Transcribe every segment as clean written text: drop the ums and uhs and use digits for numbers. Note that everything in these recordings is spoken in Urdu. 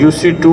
UC2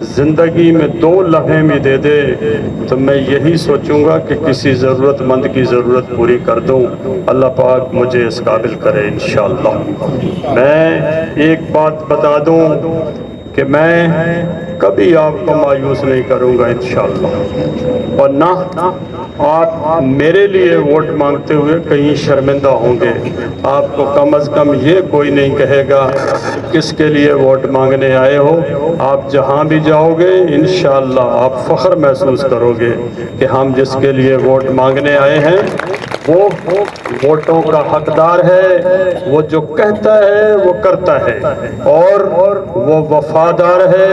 زندگی میں 2 لمحے میں دے دے تو میں یہی سوچوں گا کہ کسی ضرورت مند کی ضرورت پوری کر دوں. اللہ پاک مجھے اس قابل کرے انشاءاللہ. میں ایک بات بتا دوں کہ میں کبھی آپ کو مایوس نہیں کروں گا انشاءاللہ، اور نہ آپ میرے لیے ووٹ مانگتے ہوئے کہیں شرمندہ ہوں گے. آپ کو کم از کم یہ کوئی نہیں کہے گا کس کے لیے ووٹ مانگنے آئے ہو. آپ جہاں بھی جاؤ گے انشاءاللہ آپ فخر محسوس کرو گے کہ ہم جس کے لیے ووٹ مانگنے آئے ہیں وہ ووٹوں کا حقدار ہے، وہ جو کہتا ہے وہ کرتا ہے، اور وہ وفادار ہے،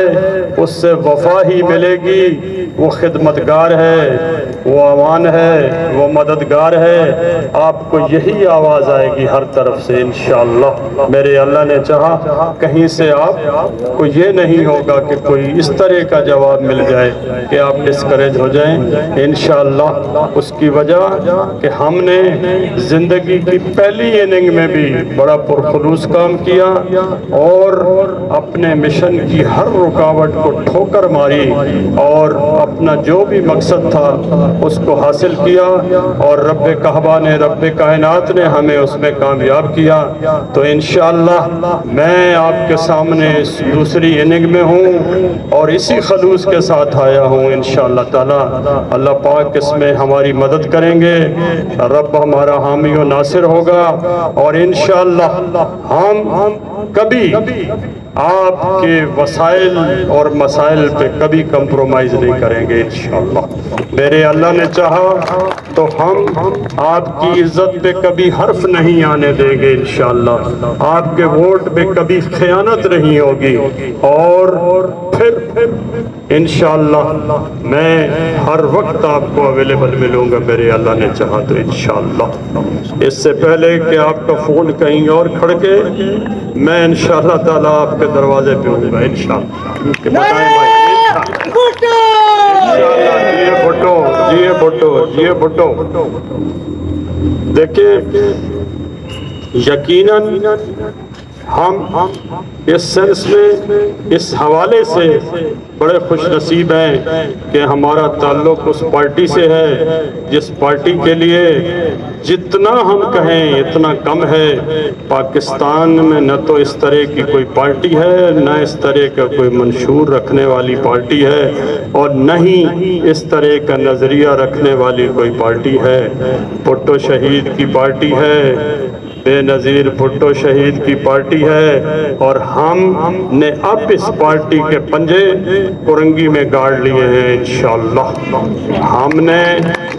اس سے وفا ہی ملے گی. وہ خدمتگار ہے، وہ امان ہے، وہ مددگار ہے. آپ کو یہی آواز آئے گی ہر طرف سے انشاءاللہ. میرے اللہ نے چاہا کہیں سے آپ کو یہ نہیں ہوگا کہ کوئی اس طرح کا جواب مل جائے کہ آپ ڈسکریج ہو جائیں انشاءاللہ. اس کی وجہ کہ ہم نے زندگی کی پہلی اننگ میں بھی بڑا پرخلوص کام کیا اور اپنے مشن کی ہر رکاوٹ کو ٹھوکر ماری اور اپنا جو بھی مقصد تھا اس کو حاصل کیا، اور رب کعبہ نے، رب کائنات نے ہمیں اس میں کامیاب کیا. تو انشاءاللہ میں آپ کے سامنے اس دوسری اننگ میں ہوں اور اسی خلوص کے ساتھ آیا ہوں انشاءاللہ تعالی. اللہ پاک اس میں ہماری مدد کریں گے، رب ہمارا حامی و ناصر ہوگا، اور انشاءاللہ ہم کبھی آپ کے وسائل اور مسائل پہ کبھی کمپرومائز نہیں کریں گے انشاءاللہ. میرے اللہ نے چاہا تو ہم آپ کی عزت پہ کبھی حرف نہیں آنے دیں گے انشاءاللہ. آپ کے ووٹ پہ کبھی خیانت نہیں ہوگی، اور پھر انشاءاللہ میں ہر وقت آپ کو اویلیبل ملوں گا میرے اللہ نے چاہا تو انشاءاللہ. اس سے پہلے کہ آپ کا فون کہیں اور کھڑکے میں انشاءاللہ تعالیٰ آپ کے دروازے پہ ہوں گا انشاءاللہ. کہ بتائیں بھائی انشاءاللہ. جیے بھٹو دیکھیں، یقیناً ہم اس سینس میں اس حوالے سے بڑے خوش نصیب ہیں کہ ہمارا تعلق اس پارٹی سے ہے جس پارٹی کے لیے جتنا ہم کہیں اتنا کم ہے. پاکستان میں نہ تو اس طرح کی کوئی پارٹی ہے، نہ اس طرح کا کوئی منشور رکھنے والی پارٹی ہے، اور نہ ہی اس طرح کا نظریہ رکھنے والی کوئی پارٹی ہے. بھٹو شہید کی پارٹی ہے، بے نظیر بھٹو شہید کی پارٹی ہے، اور ہم نے اب اس پارٹی کے پنجے کرنگی میں گاڑ لیے ہیں انشاءاللہ. ہم نے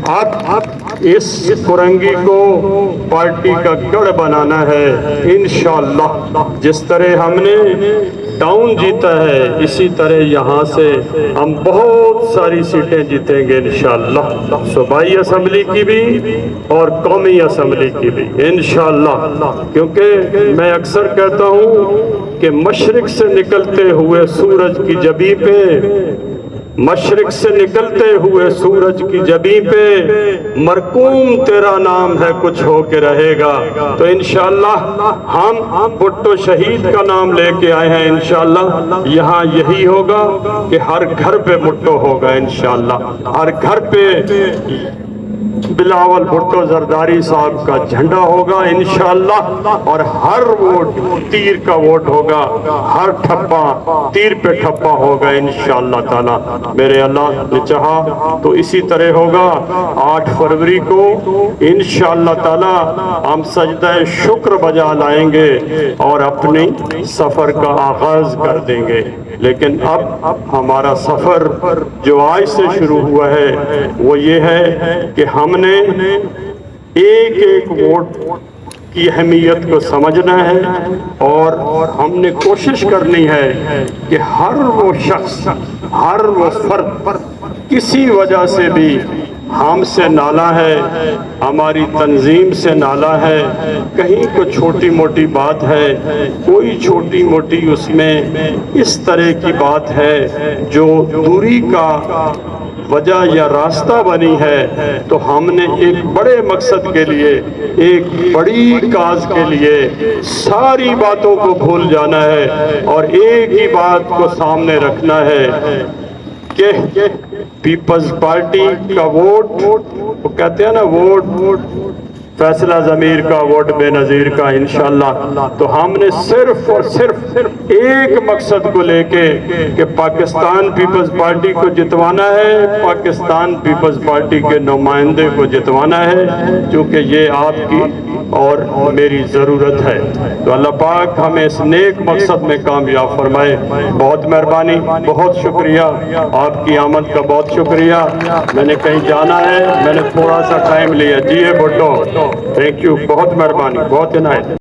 اب اس کرنگی کو پارٹی کا گڑھ بنانا ہے انشاءاللہ. جس طرح ہم نے ٹاؤن جیتا ہے اسی طرح یہاں سے ہم بہت ساری سیٹیں جیتیں گے انشاءاللہ، صوبائی اسمبلی کی بھی اور قومی اسمبلی کی بھی انشاءاللہ. کیونکہ میں اکثر کہتا ہوں کہ مشرق سے نکلتے ہوئے سورج کی جبیں پہ، مشرق سے نکلتے ہوئے سورج کی جبیں پہ مرقوم تیرا نام ہے کچھ ہو کے رہے گا. تو انشاءاللہ ہم بھٹو شہید کا نام لے کے آئے ہیں انشاءاللہ. یہاں یہی ہوگا کہ ہر گھر پہ بھٹو ہوگا انشاءاللہ، ہر گھر پہ بلاول بھٹو زرداری صاحب کا جھنڈا ہوگا انشاءاللہ، اور ہر ووٹ تیر کا ووٹ ہوگا، ہر ٹھپا تیر پہ ٹھپا ہوگا انشاءاللہ تعالی. میرے اللہ نے چاہا تو اسی طرح ہوگا. 8 فروری کو انشاءاللہ تعالی ہم سجدہ شکر بجا لائیں گے اور اپنی سفر کا آغاز کر دیں گے. لیکن اب ہمارا سفر جو آج سے شروع ہوا ہے وہ یہ ہے کہ ہم نے ایک ایک ووٹ کی اہمیت کو سمجھنا ہے، اور ہم نے کوشش کرنی ہے کہ ہر وہ شخص، ہر وہ فرد کسی وجہ سے بھی ہم سے نالا ہے، ہماری تنظیم سے نالا ہے، کہیں کوئی چھوٹی موٹی بات ہے، کوئی چھوٹی موٹی اس میں اس طرح کی بات ہے جو دوری کا وجہ یا راستہ بنی ہے تو ہم نے ایک بڑے مقصد کے لیے، ایک بڑی کاز کے لیے ساری باتوں کو بھول جانا ہے اور ایک ہی بات کو سامنے رکھنا ہے کہ پیپلز پارٹی کا ووٹ، وہ کہتے ہیں نا ووٹ فیصلہ ضمیر کا، ووٹ بے نظیر کا انشاءاللہ۔ تو ہم نے صرف اور صرف ایک مقصد کو لے کے کہ پاکستان پیپلز پارٹی کو جتوانا ہے، پاکستان پیپلز پارٹی کے نمائندے کو جتوانا ہے، کیونکہ یہ آپ کی اور میری ضرورت ہے۔ تو اللہ پاک ہمیں اس نیک مقصد میں کامیاب فرمائے۔ بہت مہربانی، بہت شکریہ، آپ کی آمد کا بہت شکریہ۔ میں نے کہیں جانا ہے، میں نے تھوڑا سا ٹائم لیا۔ جی بھٹو، تھینک یو، بہت مہربانی، بہت عنایت۔